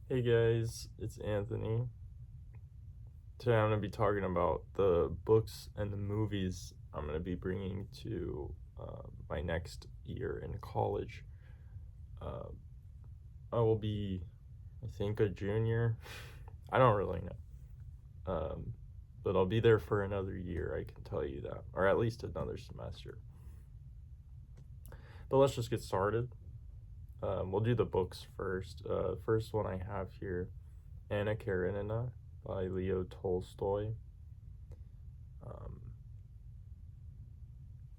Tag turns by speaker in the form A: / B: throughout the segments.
A: Hey guys, it's Anthony. Today I'm going to be talking about the books and the movies I'm going to be bringing to my next year in college. Uh, I will be, I think, a junior. I don't really know. But I'll be there for another year, I can tell you that, or at least another semester. But let's just get started. We'll do the books first. First one I have here, Anna Karenina by Leo Tolstoy. Um,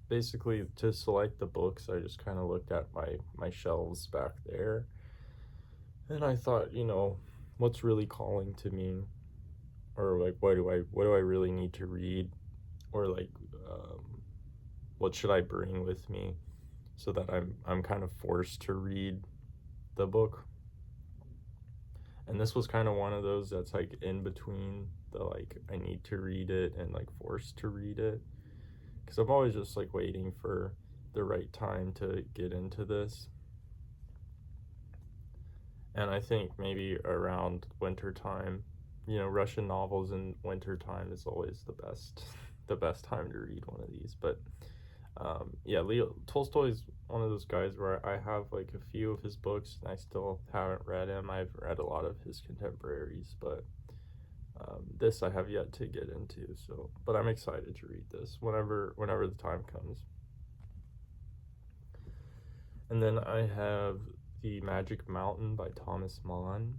A: Basically, to select the books, I just kind of looked at my shelves back there, and I thought, what's really calling to me, or like what do I really need to read, or like what should I bring with me so that I'm kind of forced to read the book. And this was kind of one of those that's like in between the like I need to read it and like forced to read it, because I'm always just like waiting for the right time to get into this. And I think maybe around winter time, Russian novels in winter time is always the best time to read one of these. But yeah, Leo Tolstoy is one of those guys where I have like a few of his books and I still haven't read him. I've read a lot of his contemporaries, but this I have yet to get into. So, but I'm excited to read this whenever the time comes. And then I have The Magic Mountain by Thomas Mann.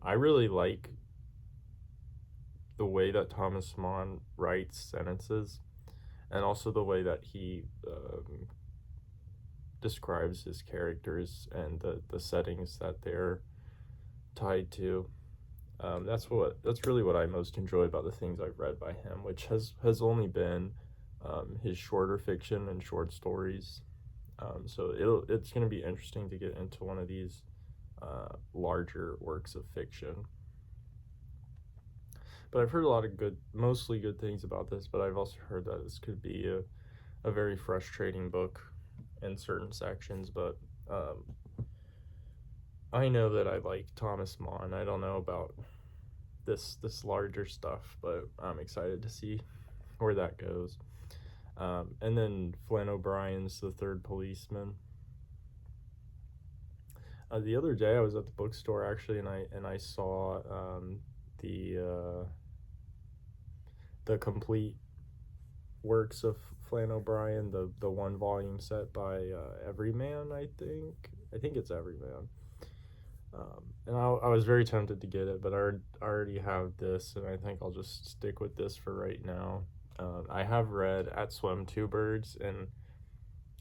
A: I really like the way that Thomas Mann writes sentences, and also the way that he describes his characters and the settings that they're tied to. That's really what I most enjoy about the things I've read by him, which has only been his shorter fiction and short stories. So it's going to be interesting to get into one of these larger works of fiction. But I've heard a lot of mostly good things about this, but I've also heard that this could be a very frustrating book in certain sections. But I know that I like Thomas Mann. I don't know about this larger stuff, but I'm excited to see where that goes. And then Flann O'Brien's The Third Policeman. The other day I was at the bookstore actually, and I saw the uh, the complete works of Flann O'Brien, the one volume set by Everyman. I think it's Everyman. And I was very tempted to get it, but I already have this, and I think I'll just stick with this for right now. I have read At Swim Two Birds, and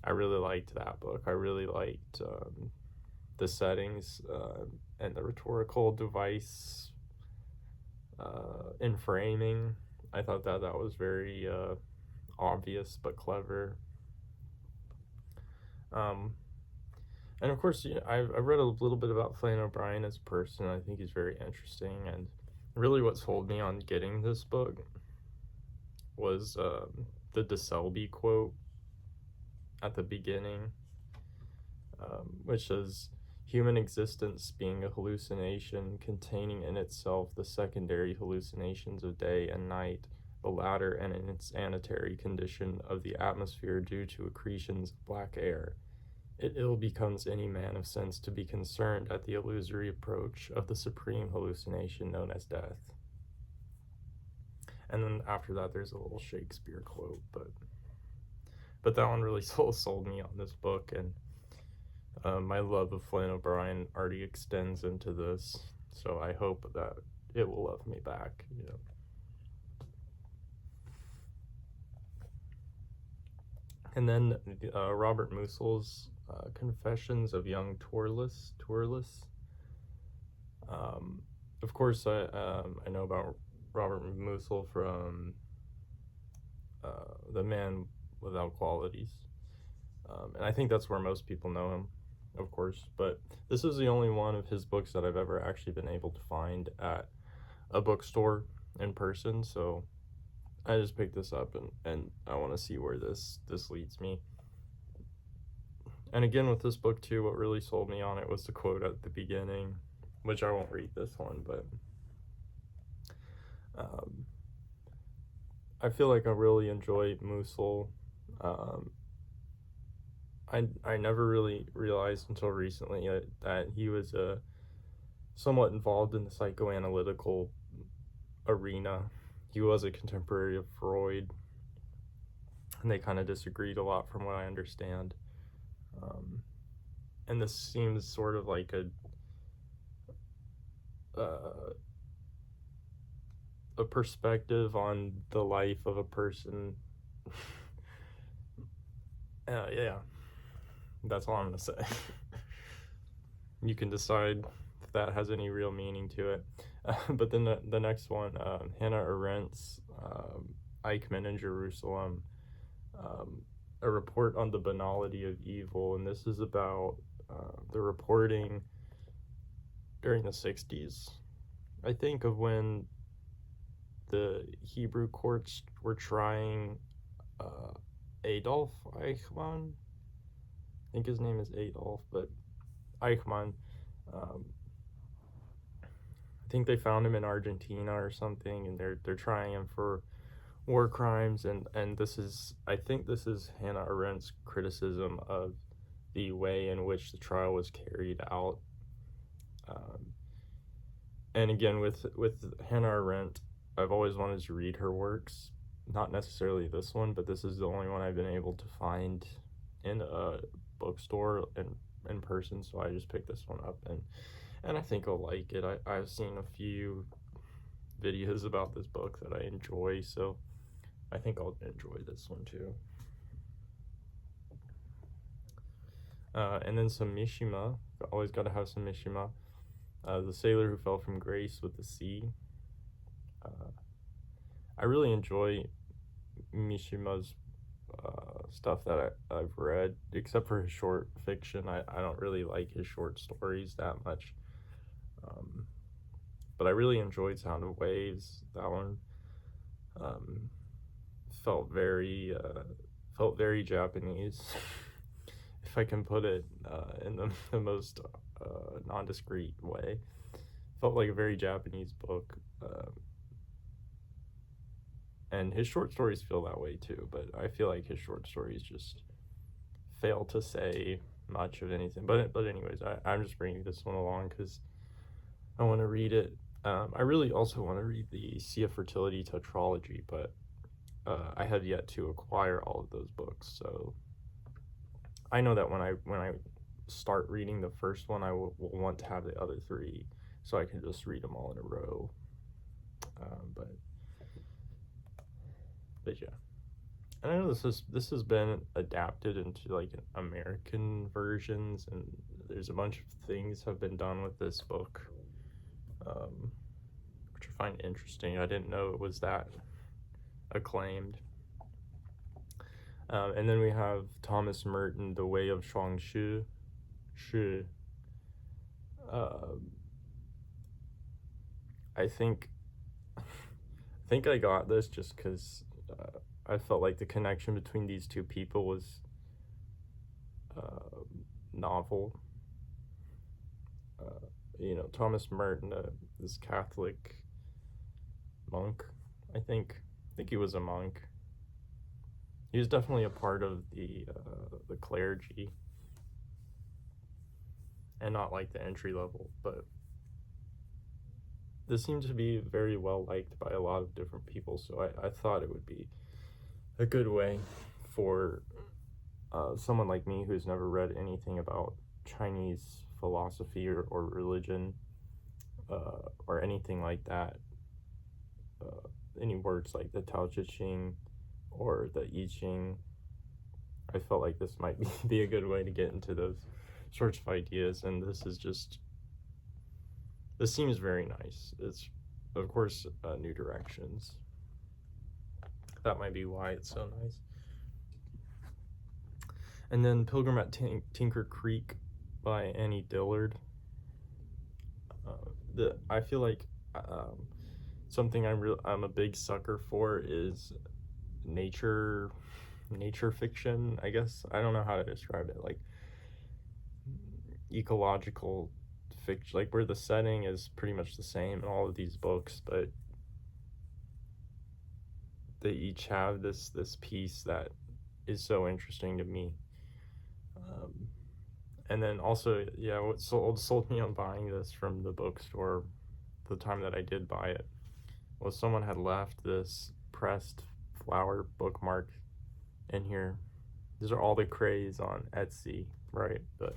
A: I really liked that book. I really liked the settings and the rhetorical device in framing. I thought that was very obvious but clever. Um, and of course, I've read a little bit about Flann O'Brien as a person. I think he's very interesting, and really what sold me on getting this book was the De Selby quote at the beginning, which says, "Human existence being a hallucination containing in itself the secondary hallucinations of day and night, the latter an insanitary condition of the atmosphere due to accretions of black air. It ill becomes any man of sense to be concerned at the illusory approach of the supreme hallucination known as death." And then after that, there's a little Shakespeare quote, but that one really sold me on this book, and my love of Flann O'Brien already extends into this, so I hope that it will love me back. And then Robert Musil's Confessions of Young Tourless. Of course, I know about Robert Musil from The Man Without Qualities, and I think that's where most people know him, of course. But this is the only one of his books that I've ever actually been able to find at a bookstore in person. So I just picked this up, and I want to see where this leads me. And again, with this book too, what really sold me on it was the quote at the beginning, which I won't read this one, but I feel like I really enjoy Musil. I never really realized until recently that he was somewhat involved in the psychoanalytical arena. He was a contemporary of Freud, and they kind of disagreed a lot from what I understand. And this seems sort of like a perspective on the life of a person. Yeah, that's all I'm gonna say. You can decide if that has any real meaning to it. But then the next one, Hannah Arendt's Eichmann in Jerusalem, a report on the banality of evil, and this is about the reporting during the 60s, I think, of when the Hebrew courts were trying Adolf Eichmann. I think his name is Adolf, but Eichmann. I think they found him in Argentina or something, and they're trying him for war crimes, and this is, I think this is Hannah Arendt's criticism of the way in which the trial was carried out. And again, with Hannah Arendt, I've always wanted to read her works. Not necessarily this one, but this is the only one I've been able to find in a bookstore and in person, so I just picked this one up, and I think I'll like it. I've seen a few videos about this book that I enjoy, so I think I'll enjoy this one too. And then some Mishima. Always got to have some Mishima. The Sailor Who Fell from Grace with the Sea. I really enjoy Mishima's stuff that I've read, except for his short fiction. I don't really like his short stories that much. But I really enjoyed Sound of Waves. That one felt very Japanese, if I can put it in the most nondescript way. Felt like a very Japanese book. And his short stories feel that way too, but I feel like his short stories just fail to say much of anything. But anyways, I'm just bringing this one along because I want to read it. I really also want to read the Sea of Fertility tetralogy, but I have yet to acquire all of those books. So I know that when I start reading the first one, I will want to have the other three, so I can just read them all in a row. But yeah, and I know this has been adapted into like American versions, and there's a bunch of things have been done with this book, which I find interesting. I didn't know it was that acclaimed. And then we have Thomas Merton, The Way of Shuang-Shi. I think I got this just because I felt like the connection between these two people was novel. Thomas Merton, this Catholic monk. I think he was a monk. He was definitely a part of the clergy, and not like the entry level, but this seemed to be very well liked by a lot of different people, so I thought it would be a good way for someone like me who's never read anything about Chinese philosophy or religion or anything like that, any words like the Tao Te Ching or the I Ching. I felt like this might be a good way to get into those sorts of ideas, and this seems very nice. It's, of course, New Directions. That might be why it's so nice. And then Pilgrim at Tinker Creek by Annie Dillard. I feel like something I'm a big sucker for is nature fiction, I guess. I don't know how to describe it. Like ecological fiction, like where the setting is pretty much the same in all of these books, but they each have this piece that is so interesting to me. And then also, yeah, what sold me on buying this from the bookstore the time that I did buy it was someone had left this pressed flower bookmark in here. These are all the craze on Etsy, right? But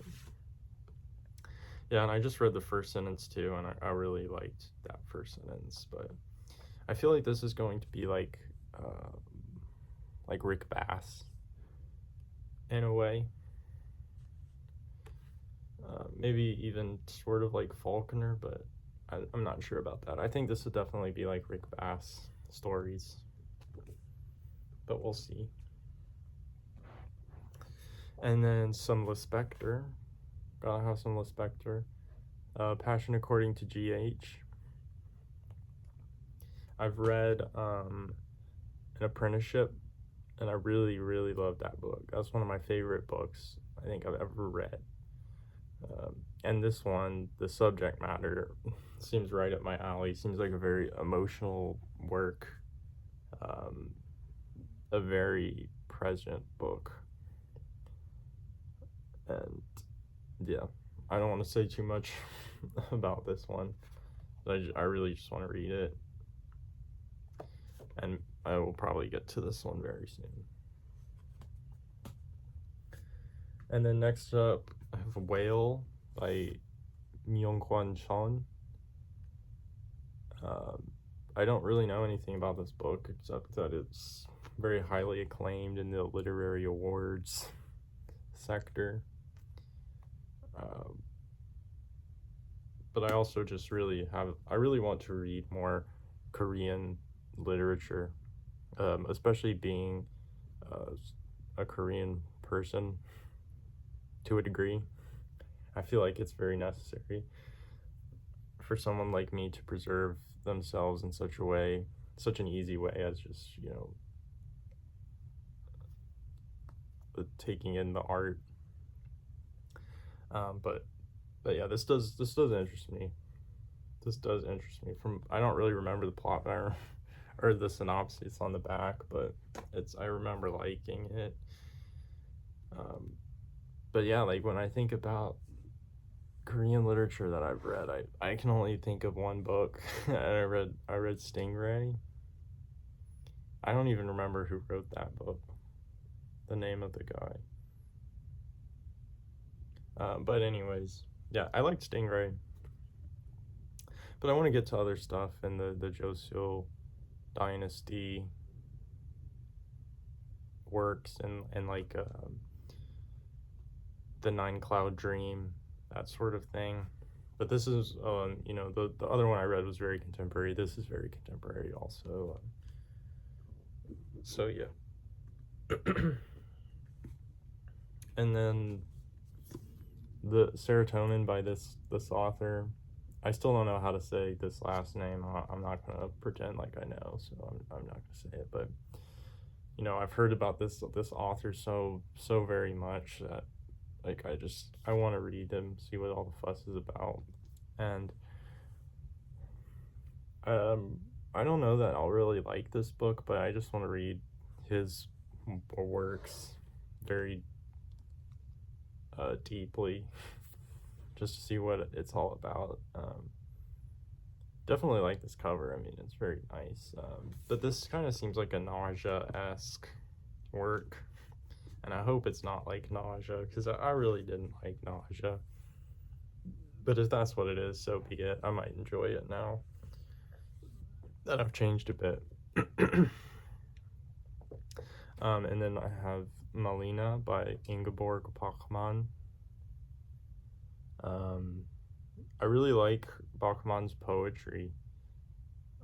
A: yeah, and I just read the first sentence too, and I really liked that first sentence. But I feel like this is going to be like Rick Bass in a way. Maybe even sort of like Faulkner, but I'm not sure about that. I think this would definitely be like Rick Bass stories, but we'll see. And then some Lispector. Gotta have some Lispector. Passion According to G.H. I've read An Apprenticeship, and I really, really love that book. That's one of my favorite books I think I've ever read. And this one, the subject matter seems right up my alley. Seems like a very emotional work, a very present book. And yeah, I don't want to say too much about this one. I really just want to read it. And I will probably get to this one very soon. And then next up, I have Whale by Myeong-kwan. I don't really know anything about this book except that it's very highly acclaimed in the literary awards sector. But I also just I really want to read more Korean literature, especially being a Korean person to a degree. I feel like it's very necessary for someone like me to preserve themselves in such an easy way as just, taking in the art. But yeah, this does interest me. This does interest me. I don't really remember the plot or the synopsis on the back, but I remember liking it. But yeah, like when I think about Korean literature that I've read, I can only think of one book. I read Stingray. I don't even remember who wrote that book, the name of the guy. But anyways, yeah, I like Stingray. But I want to get to other stuff in the Joseon dynasty works and like the Nine Cloud Dream, that sort of thing. But this is, the other one I read was very contemporary. This is very contemporary also. So yeah. And then the Serotonin by this author. I still don't know how to say this last name. I'm not gonna pretend like I know, so I'm not gonna say it. But I've heard about this author so very much that like I want to read him, see what all the fuss is about. And I don't know that I'll really like this book, but I just want to read his works very deeply, just to see what it's all about. Definitely like this cover. I mean, it's very nice. But this kind of seems like a Nausea-esque work, and I hope it's not like Nausea, because I really didn't like Nausea. But if that's what it is, so be it. I might enjoy it now that I've changed a bit. And then I have Malina by Ingeborg Bachmann. I really like Bachmann's poetry.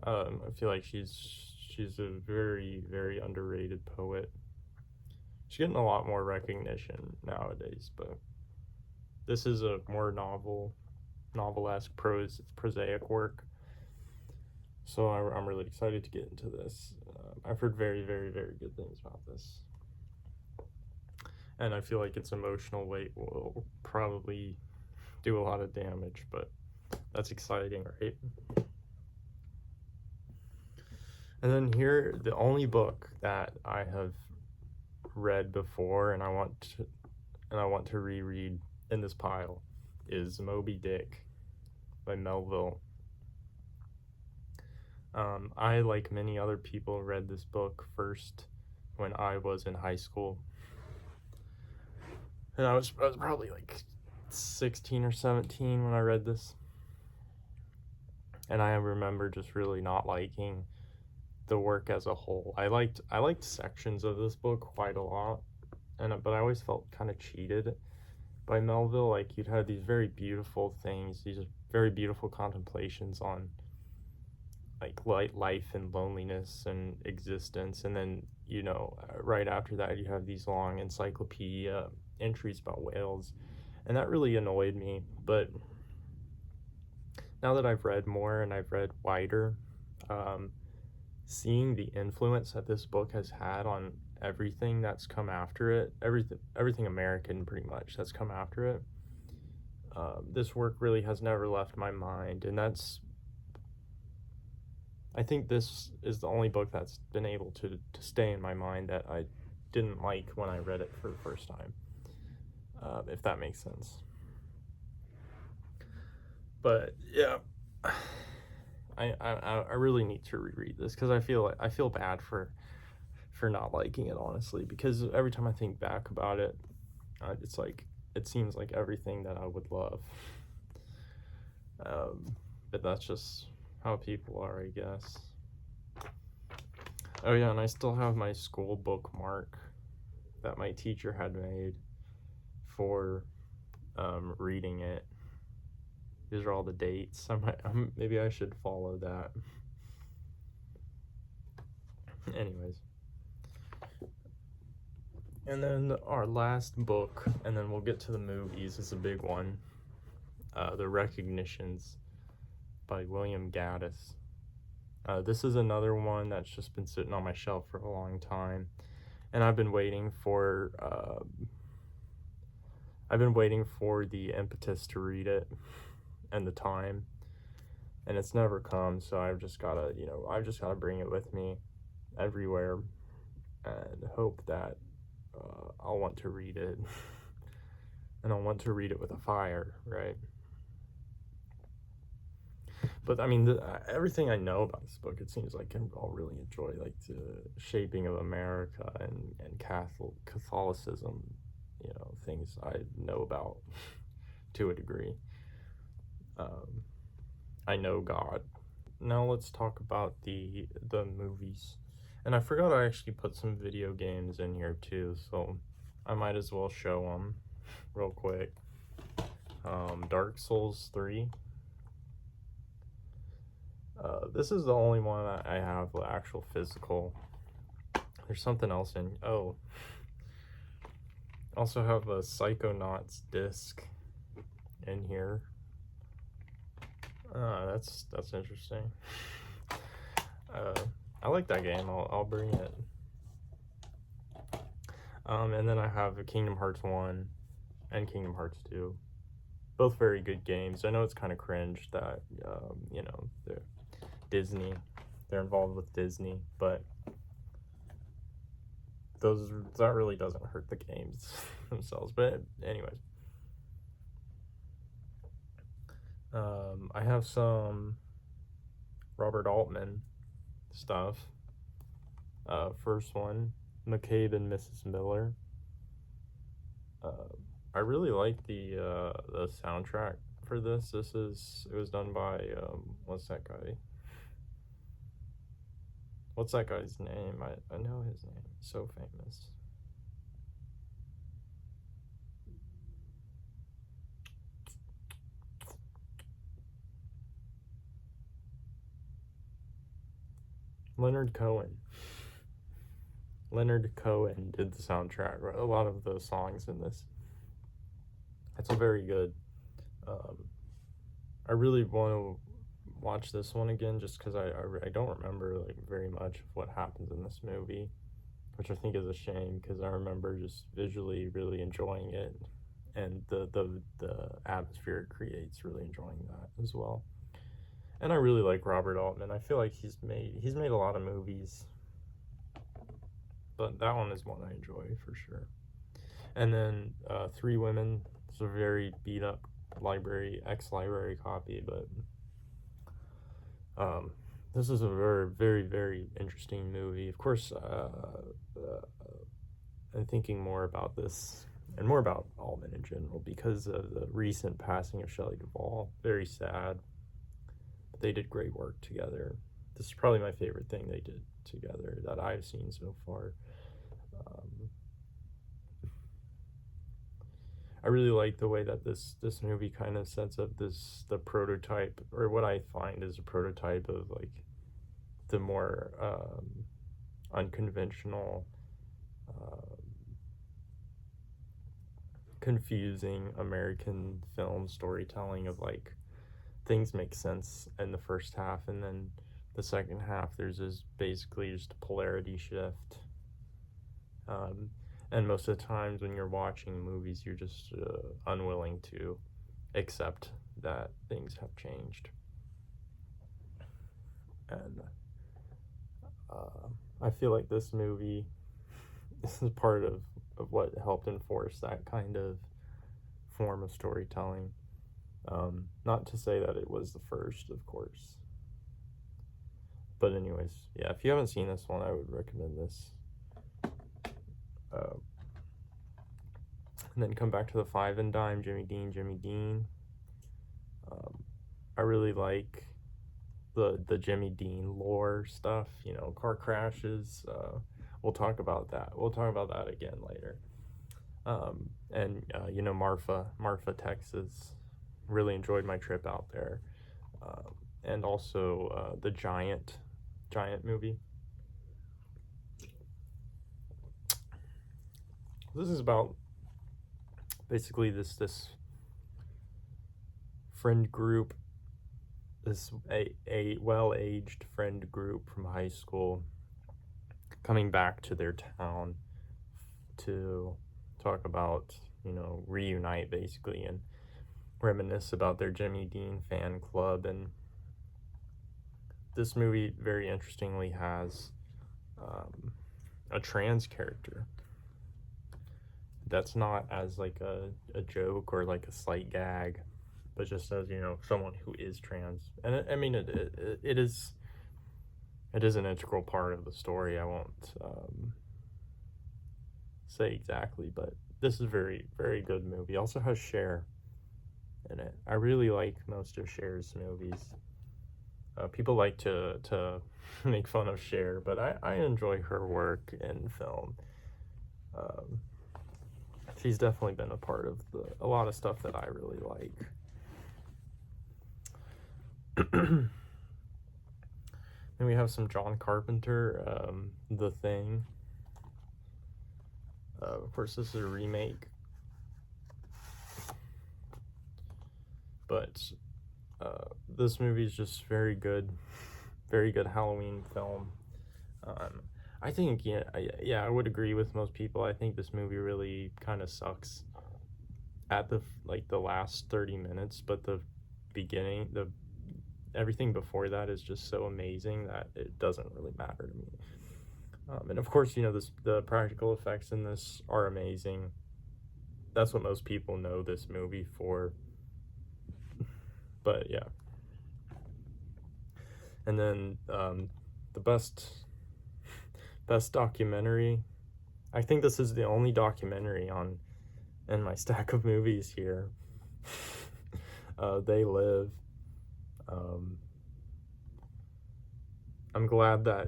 A: I feel like she's a very, very underrated poet. She's getting a lot more recognition nowadays, but this is a more novelesque prosaic work. So I'm really excited to get into this. I've heard very, very, very good things about this. And I feel like its emotional weight will probably do a lot of damage, but that's exciting, right? And then here, the only book that I have read before and I want to reread in this pile is Moby Dick by Melville. I, like many other people, read this book first when I was in high school. And I was probably like 16 or 17 when I read this. And I remember just really not liking the work as a whole. I liked sections of this book quite a lot, but I always felt kind of cheated by Melville. Like, you'd have these very beautiful things, these very beautiful contemplations on like life and loneliness and existence, and then right after that you have these long encyclopedia entries about whales, and that really annoyed me. But now that I've read more and I've read wider, seeing the influence that this book has had on everything that's come after it, everything American pretty much that's come after it, this work really has never left my mind. And I think this is the only book that's been able to stay in my mind that I didn't like when I read it for the first time, if that makes sense. But yeah, I really need to reread this because I feel bad for not liking it, honestly, because every time I think back about it, it's like it seems like everything that I would love. But that's just how people are, I guess. Oh yeah, and I still have my school bookmark that my teacher had made for reading it. These are all the dates. Maybe I should follow that. Anyways. And then our last book, and then we'll get to the movies, is a big one. The Recognitions by William Gaddis. This is another one that's just been sitting on my shelf for a long time, and I've been waiting for the impetus to read it and the time, and it's never come. So I've just gotta bring it with me everywhere and hope that I'll want to read it, and I'll want to read it with a fire, right? But I mean, everything I know about this book, it seems like I'll really enjoy, like the shaping of America and Catholicism, things I know about to a degree. I know God. Now let's talk about the movies. And I forgot I actually put some video games in here too, so I might as well show them real quick. Dark Souls 3. This is the only one I have the actual physical. There's something else in. Oh, also have a Psychonauts disc in here. That's interesting. I like that game. I'll bring it. And then I have a Kingdom Hearts 1 and Kingdom Hearts 2. Both very good games. I know it's kind of cringe that they're Disney. They're involved with Disney, but that really doesn't hurt the games themselves. But anyways, I have some Robert Altman stuff. First one, McCabe and Mrs. Miller. I really like the soundtrack for this. It was done by what's that guy? What's that guy's name? I know his name. He's so famous. Leonard Cohen. Leonard Cohen did the soundtrack. A lot of the songs in this. It's very good. I really want to watch this one again just because I don't remember like very much of what happens in this movie, which I think is a shame because I remember just visually really enjoying it and the atmosphere it creates, really enjoying that as well. And I really like Robert Altman. I feel like he's made a lot of movies, but that one is one I enjoy for sure. And then Three Women. It's a very beat up ex-library copy, but this is a very, very, very interesting movie. Of course, I'm thinking more about this and more about Altman in general because of the recent passing of Shelley Duvall. Very sad. But they did great work together. This is probably my favorite thing they did together that I've seen so far. I really like the way that this movie kind of sets up the prototype, or what I find is a prototype of like the more unconventional, confusing American film storytelling of like things make sense in the first half, and then the second half there's this basically just a polarity shift. And most of the times when you're watching movies, you're just unwilling to accept that things have changed. And I feel like this movie is part of what helped enforce that kind of form of storytelling. Not to say that it was the first, of course. But anyways, yeah, if you haven't seen this one, I would recommend this. And then come back to the Five and Dime, Jimmy Dean. I really like the Jimmy Dean lore stuff, car crashes. We'll talk about that. We'll talk about that again later. And Marfa, Texas. Really enjoyed my trip out there. And also the Giant movie. This is about basically this friend group, this a well-aged friend group from high school coming back to their town to talk about, reunite basically and reminisce about their Jimmy Dean fan club. And this movie very interestingly has a trans character that's not as like a joke or like a slight gag, but just as someone who is trans. And it is an integral part of the story. I won't say exactly, but this is a very, very good movie. Also has Cher in it. I really like most of Cher's movies. People like to make fun of Cher, but I enjoy her work in film. She's definitely been a part of a lot of stuff that I really like. Then we have some John Carpenter, The Thing. Of course, this is a remake, but this movie is just very good Halloween film. I think, I would agree with most people. I think this movie really kind of sucks at the last 30 minutes, but the beginning, everything before that is just so amazing that it doesn't really matter to me. And of course, the practical effects in this are amazing. That's what most people know this movie for. But yeah. And then the best documentary. I think this is the only documentary in my stack of movies here. They Live. I'm glad that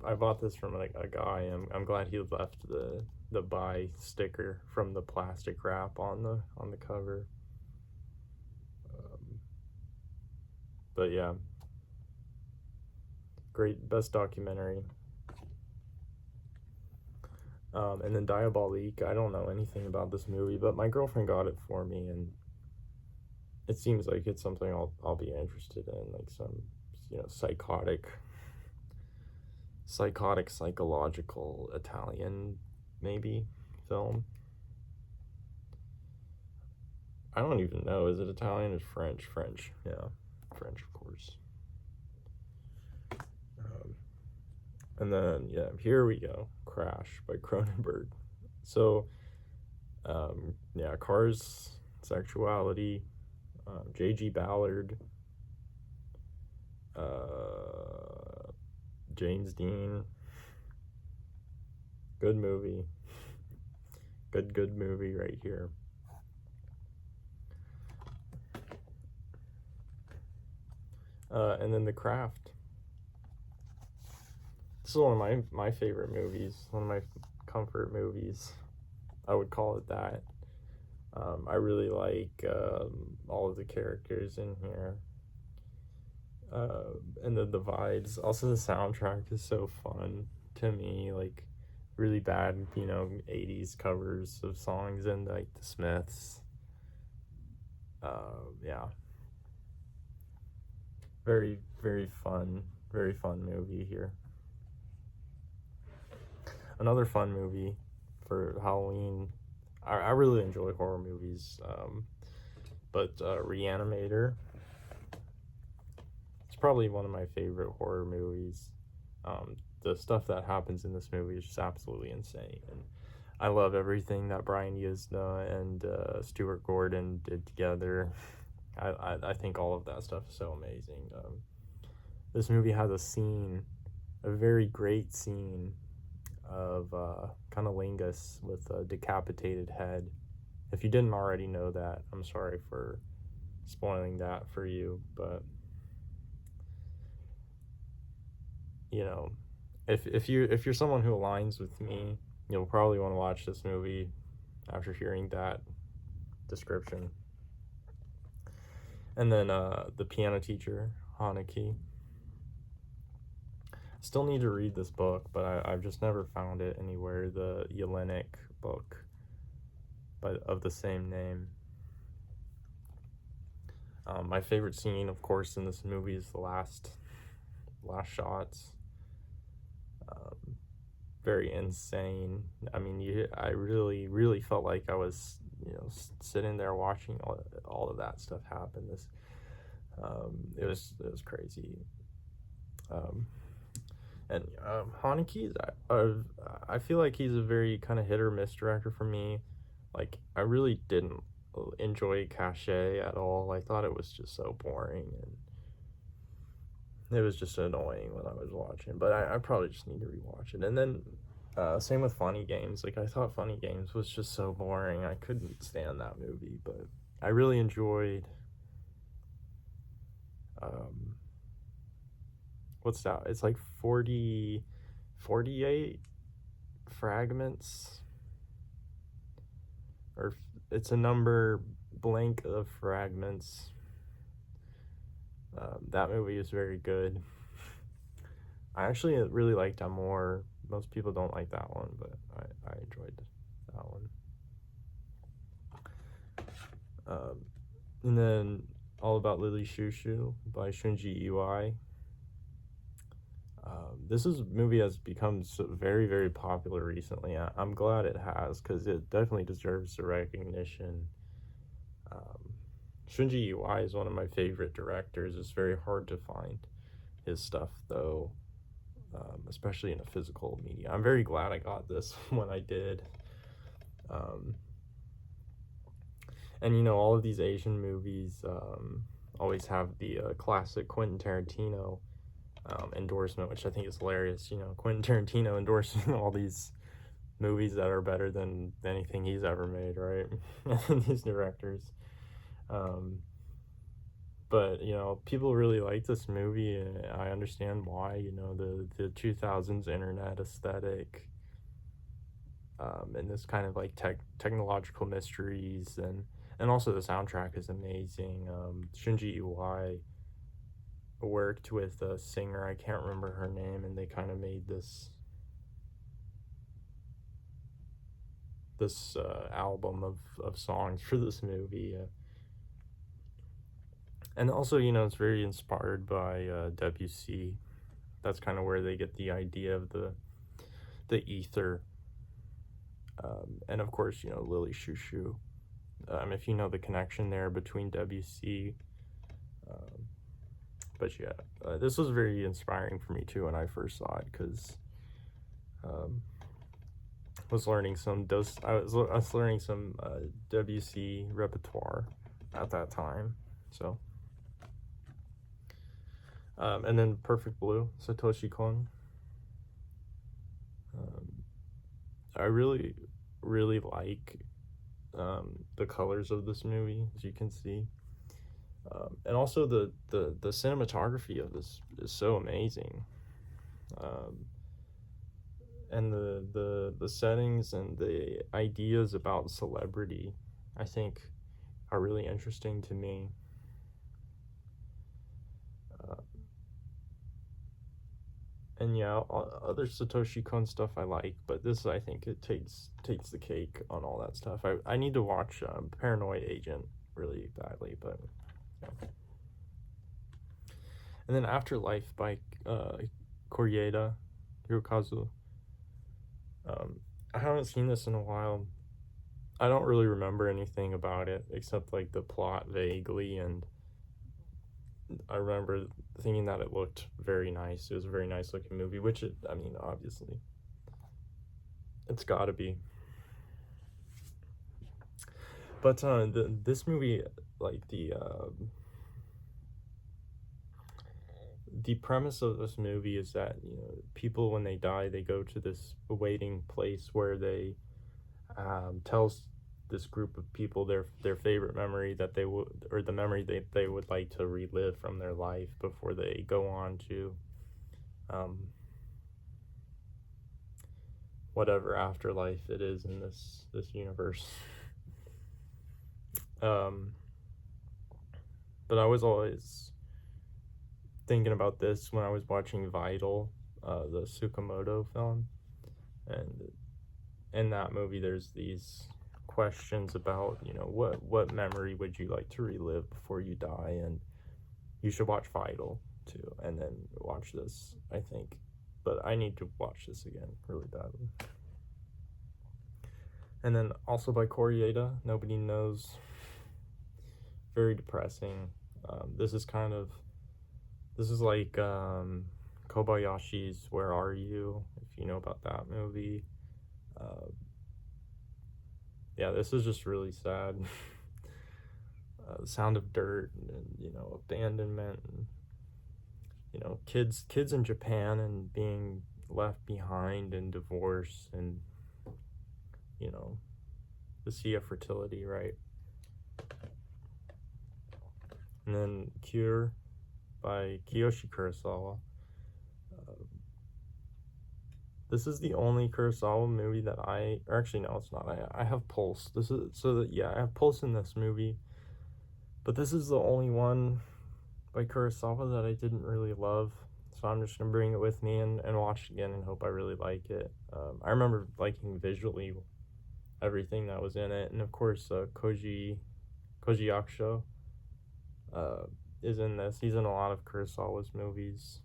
A: I bought this from like a guy. I'm glad he left the buy sticker from the plastic wrap on the cover. But yeah, great, best documentary. And then Diabolique. I don't know anything about this movie, but my girlfriend got it for me, and it seems like it's something I'll be interested in, like some psychological Italian maybe film. I don't even know. Is it Italian or French? French. Yeah. French, of course. And then, yeah, here we go. Crash by Cronenberg. So, yeah, cars, sexuality, J.G. Ballard, James Dean. Good movie. Good movie right here. And then The Craft. This is one of my favorite movies, one of my comfort movies. I would call it that. I really like all of the characters in here. And then the vibes. Also, the soundtrack is so fun to me. Like, really bad, 80s covers of songs and, like, the Smiths. Yeah. Very, very fun movie here. Another fun movie for Halloween. I really enjoy horror movies, but Reanimator. It's probably one of my favorite horror movies. The stuff that happens in this movie is just absolutely insane, and I love everything that Brian Yuzna and Stuart Gordon did together. I think all of that stuff is so amazing. This movie has a very great scene of Cunnilingus with a decapitated head. If you didn't already know that, I'm sorry for spoiling that for you, but if you're someone who aligns with me, you'll probably want to watch this movie after hearing that description. And then The Piano Teacher, Haneke. Still need to read this book, but I've just never found it anywhere. The Yelenic book of the same name. My favorite scene, of course, in this movie is the last shots. Very insane. I mean, I really felt like I was, sitting there watching all of that stuff happen. It was crazy. And Haneke, I feel like he's a very kind of hit or miss director for me. Like, I really didn't enjoy Cachet at all. I thought it was just so boring, and it was just annoying when I was watching. But I probably just need to rewatch it. And then same with Funny Games. Like, I thought Funny Games was just so boring. I couldn't stand that movie, but I really enjoyed what's that? It's like 48 fragments, or it's a number blank of fragments. That movie is very good. I actually really liked Amour. Most people don't like that one, but I enjoyed that one. And then All About Lily Shushu by Shunji Iwai. This movie has become very, very popular recently. I'm glad it has, because it definitely deserves the recognition. Shunji Iwai is one of my favorite directors. It's very hard to find his stuff, though, especially in a physical media. I'm very glad I got this when I did. And, all of these Asian movies always have the classic Quentin Tarantino endorsement, which I think is hilarious. Quentin Tarantino endorsing all these movies that are better than anything he's ever made, right? These directors. But people really like this movie, and I understand why. The 2000s internet aesthetic, and this kind of like technological mysteries, and also the soundtrack is amazing. Shunji Iwai worked with a singer, I can't remember her name, and they kind of made this album of songs for this movie. And also, it's very inspired by Debussy. That's kind of where they get the idea of the ether. And of course, Lily Shushu if you know the connection there between WC. But yeah, this was very inspiring for me too when I first saw it, because I was learning some WC repertoire at that time. So, and then Perfect Blue, Satoshi Kon. I really, really like the colors of this movie, as you can see. And also the cinematography of this is so amazing. And the settings and the ideas about celebrity, I think, are really interesting to me. And yeah, other Satoshi Kon stuff I like, but this, I think, it takes the cake on all that stuff. I need to watch Paranoid Agent really badly, but yeah. And then Afterlife by Koreeda Hirokazu. I haven't seen this in a while. I don't really remember anything about it except like the plot vaguely, and I remember thinking that it looked very nice. It was a very nice looking movie, which I mean, obviously, it's gotta be. But this movie, like the premise of this movie is that, you know, people, when they die, they go to this waiting place where they tells this group of people their favorite memory that they would, or the memory they would like to relive from their life before they go on to whatever afterlife it is in this universe. But I was always thinking about this when I was watching Vital, the Tsukamoto film, and in that movie there's these questions about, you know, what memory would you like to relive before you die, and you should watch Vital too, and then watch this, I think. But I need to watch this again really badly. And then also by Koreeda, Nobody Knows. Very depressing. This is like Kobayashi's Where Are You, if you know about that movie. Yeah, this is just really sad. The Sound of Dirt, and, you know, abandonment, and, you know, kids in Japan and being left behind, and divorce, and, you know, the Sea of Fertility, right? And then Cure by Kiyoshi Kurosawa. This is the only Kurosawa movie that or actually no, it's not. I have Pulse. This is, so that, yeah, I have Pulse in this movie, but this is the only one by Kurosawa that I didn't really love. So I'm just gonna bring it with me and watch it again and hope I really like it. I remember liking visually everything that was in it, and of course Koji Yakusho is in this. He's in a lot of Kurosawa's movies.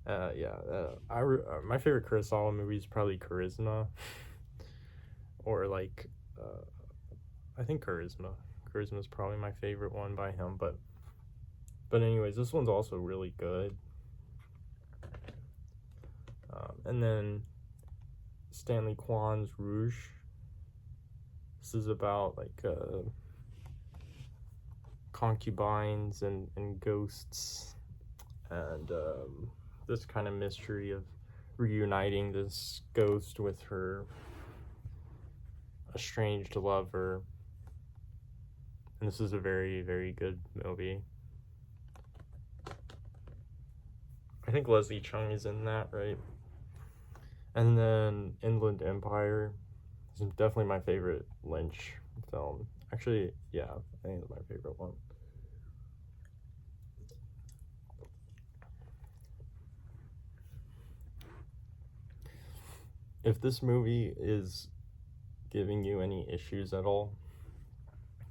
A: My favorite Kurosawa movie is probably Charisma, or like, I think Charisma. Charisma is probably my favorite one by him, but anyways, this one's also really good. And then Stanley Kwan's Rouge. This is about like concubines and ghosts, and this kind of mystery of reuniting this ghost with her estranged lover. And this is a very, very good movie. I think Leslie Chung is in that, right? And then Inland Empire is definitely my favorite Lynch film. Actually, yeah, I think it's my favorite one. If this movie is giving you any issues at all,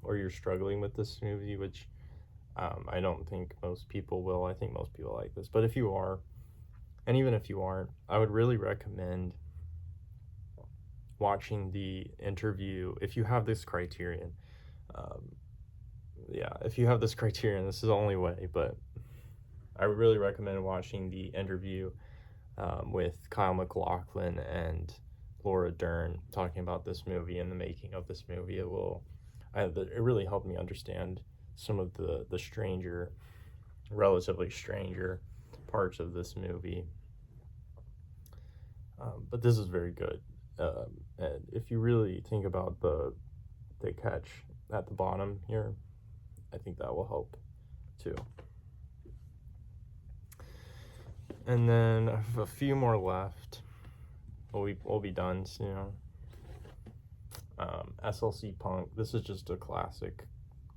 A: or you're struggling with this movie, which I don't think most people will. I think most people like this. But if you are, and even if you aren't, I would really recommend watching the interview, if you have this criterion, um, yeah, if you have this criterion, this is the only way, but I really recommend watching the interview with Kyle MacLachlan and Laura Dern talking about this movie and the making of this movie. It really helped me understand some of the relatively stranger parts of this movie. But this is very good. And if you really think about the catch at the bottom here, I think that will help too. And then I have a few more left. We'll be done soon. SLC Punk. This is just a classic,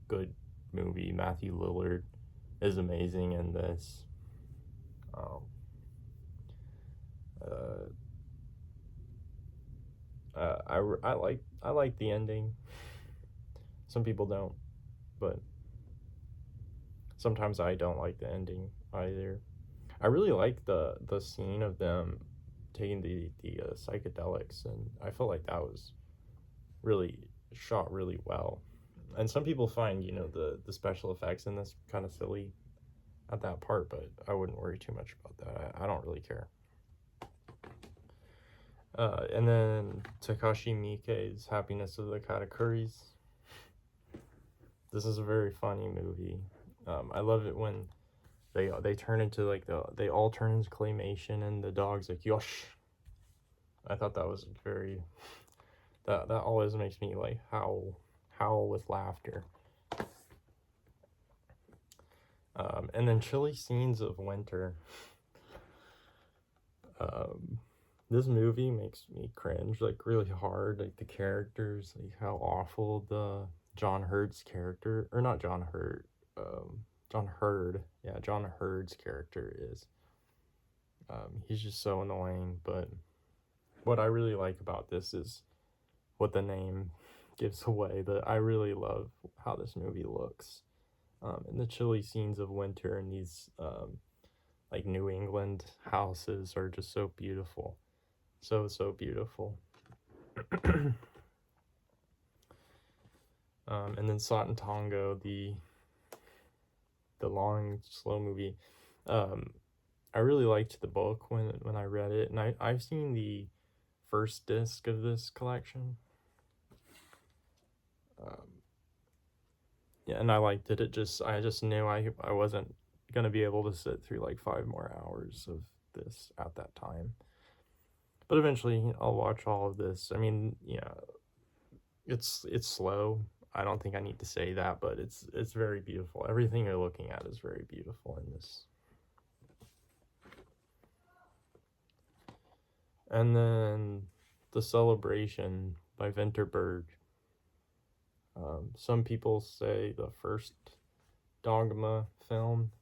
A: good movie. Matthew Lillard is amazing in this. I like the ending. Some people don't, but sometimes I don't like the ending either. I really like the scene of them taking the psychedelics, and I felt like that was really shot really well. And some people find the special effects in this kind of silly at that part, but I wouldn't worry too much about that. I don't really care. And then Takashi Miike's Happiness of the Katakuris. This is a very funny movie. I love it when they turn into they all turn into claymation and the dog's like yosh. I thought that was very that always makes me like howl with laughter. And then Chilly Scenes of Winter. This movie makes me cringe like really hard. Like the characters, like how awful the John Hurd's character, or not John Hurd, John Hurd, yeah, John Hurd's character is. He's just so annoying, but what I really like about this is what the name gives away, that I really love how this movie looks. And the chilly scenes of winter and these like New England houses are just so beautiful. So beautiful. And then Sat and Tango, the long slow movie. I really liked the book when I read it, and I've seen the first disc of this collection. Yeah, and I liked it. I just knew I wasn't gonna be able to sit through like 5 more hours of this at that time. But eventually I'll watch all of this. I mean, yeah, it's slow. I don't think I need to say that, but it's very beautiful. Everything you're looking at is very beautiful in this. And then The Celebration by Vinterberg. Some people say the first Dogma film.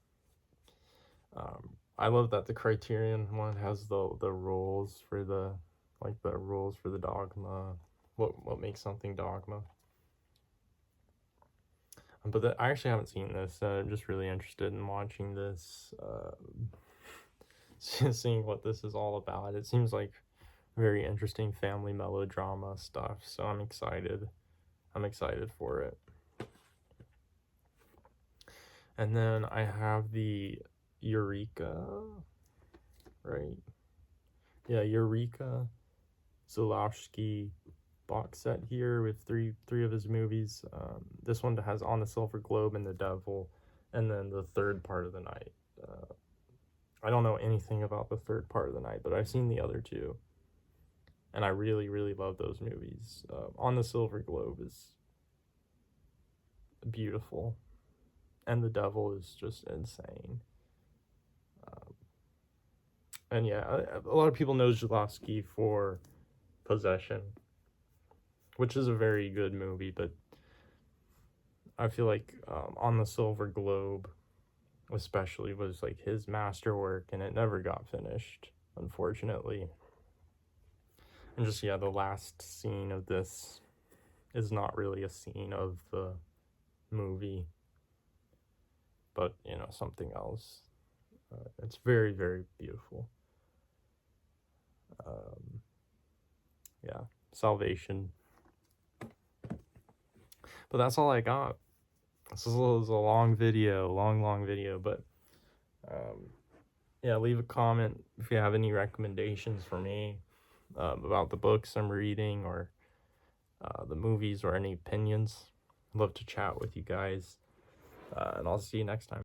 A: I love that the Criterion one has the rules for the rules for the dogma. What makes something dogma? But I actually haven't seen this. I'm just really interested in watching this, seeing what this is all about. It seems like very interesting family melodrama stuff, so I'm excited. I'm excited for it. And then I have the Eureka, right? Yeah, Eureka Zulawski box set here with three of his movies. This one has On the Silver Globe and The Devil, and then The Third Part of the Night. I don't know anything about The Third Part of the Night, but I've seen the other two, and I really, really love those movies. On the Silver Globe is beautiful, and The Devil is just insane. And yeah, a lot of people know Zulawski for Possession, which is a very good movie, but I feel like On the Silver Globe especially was like his masterwork, and it never got finished, unfortunately. And just, yeah, the last scene of this is not really a scene of the movie, but something else. It's very, very beautiful. Yeah, salvation. But that's all I got. This is a long video, long video, but yeah, leave a comment if you have any recommendations for me about the books I'm reading, or the movies, or any opinions. I'd love to chat with you guys, and I'll see you next time.